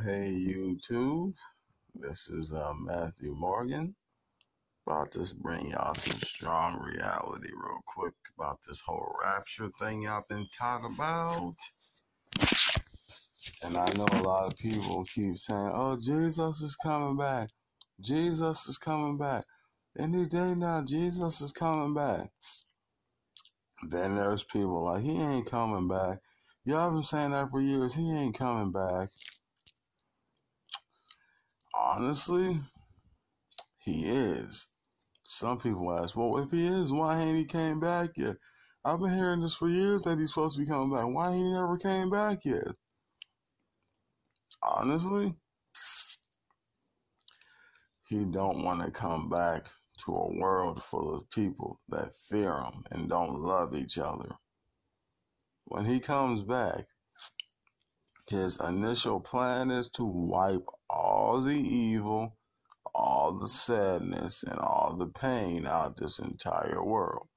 Hey YouTube, this is Matthew Morgan. About to bring y'all some strong reality real quick about this whole rapture thing y'all been talking about. And I know a lot of people keep saying, oh, Jesus is coming back. Jesus is coming back. Any day now, Jesus is coming back. Then there's people like, he ain't coming back. Y'all been saying that for years. He ain't coming back. Honestly, he is. Some people ask, well, if he is, why ain't he came back yet? I've been hearing this for years that he's supposed to be coming back. Why he never came back yet? Honestly, he don't want to come back to a world full of people that fear him and don't love each other. When he comes back, his initial plan is to wipe all the evil, all the sadness, and all the pain out this entire world.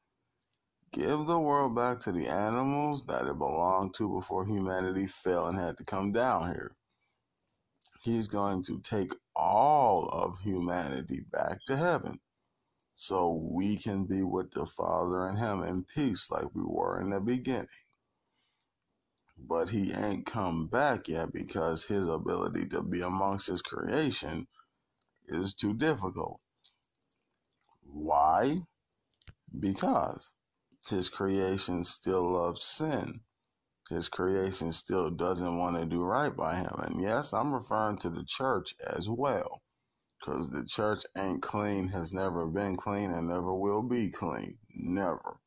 Give the world back to the animals that it belonged to before humanity fell and had to come down here. He's going to take all of humanity back to heaven so we can be with the Father and Him in peace like we were in the beginning. But he ain't come back yet because his ability to be amongst his creation is too difficult. Why? Because his creation still loves sin. His creation still doesn't want to do right by him. And yes, I'm referring to the church as well, because the church ain't clean, has never been clean, and never will be clean. Never.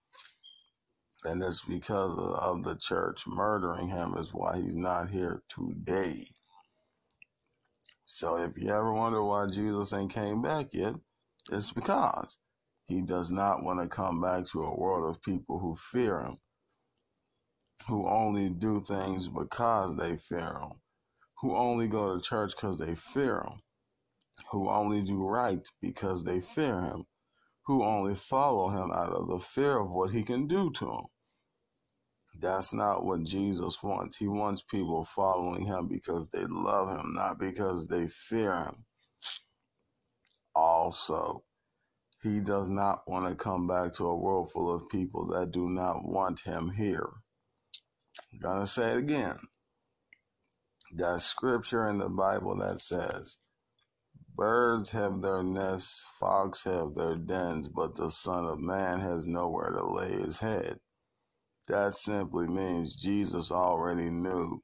And it's because of the church murdering him is why he's not here today. So if you ever wonder why Jesus ain't came back yet, it's because he does not want to come back to a world of people who fear him, who only do things because they fear him, who only go to church because they fear him, who only do right because they fear him, who only follow him out of the fear of what he can do to them. That's not what Jesus wants. He wants people following him because they love him, not because they fear him. Also, he does not want to come back to a world full of people that do not want him here. I'm going to say it again. That scripture in the Bible that says, birds have their nests, foxes have their dens, but the Son of Man has nowhere to lay his head. That simply means Jesus already knew.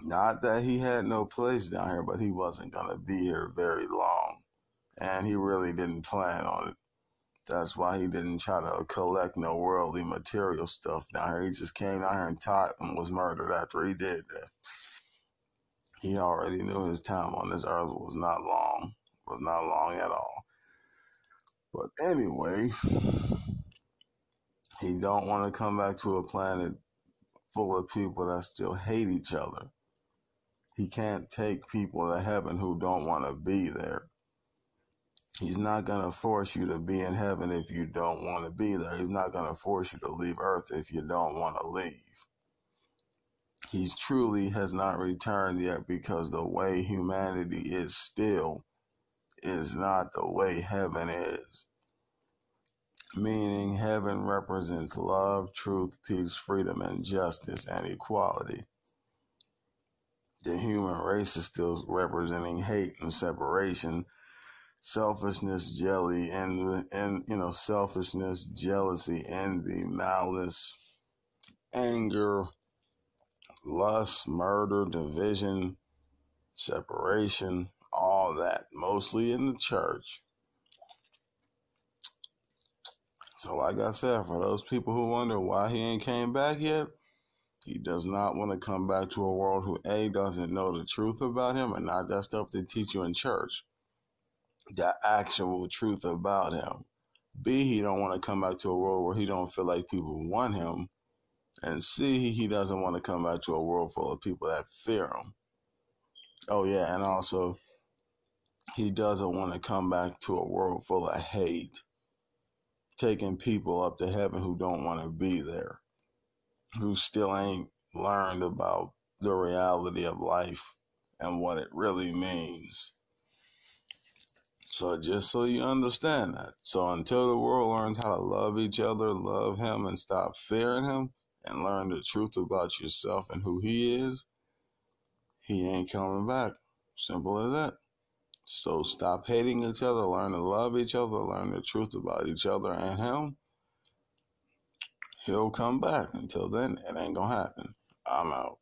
Not that he had no place down here, but he wasn't going to be here very long. And he really didn't plan on it. That's why he didn't try to collect no worldly material stuff down here. He just came down here and taught and was murdered after he did that. He already knew his time on this earth was not long at all. But anyway, he don't want to come back to a planet full of people that still hate each other. He can't take people to heaven who don't want to be there. He's not going to force you to be in heaven if you don't want to be there. He's not going to force you to leave earth if you don't want to leave. He truly has not returned yet because the way humanity is still is not the way heaven is. Meaning heaven represents love, truth, peace, freedom, and justice, and equality. The human race is still representing hate and separation, selfishness, selfishness, jealousy, envy, malice, anger, lust, murder, division, separation, all that, mostly in the church. So like I said, for those people who wonder why he ain't came back yet, he does not want to come back to a world who A, doesn't know the truth about him, and not that stuff they teach you in church, the actual truth about him. B, he don't want to come back to a world where he don't feel like people want him. And C, he doesn't want to come back to a world full of people that fear him. Oh yeah, and also, he doesn't want to come back to a world full of hate, taking people up to heaven who don't want to be there, who still ain't learned about the reality of life and what it really means. So just so you understand that. So until the world learns how to love each other, love him, and stop fearing him, and learn the truth about yourself and who he is, he ain't coming back. Simple as that. So stop hating each other, learn to love each other, learn the truth about each other and him. He'll come back. Until then, it ain't gonna happen. I'm out.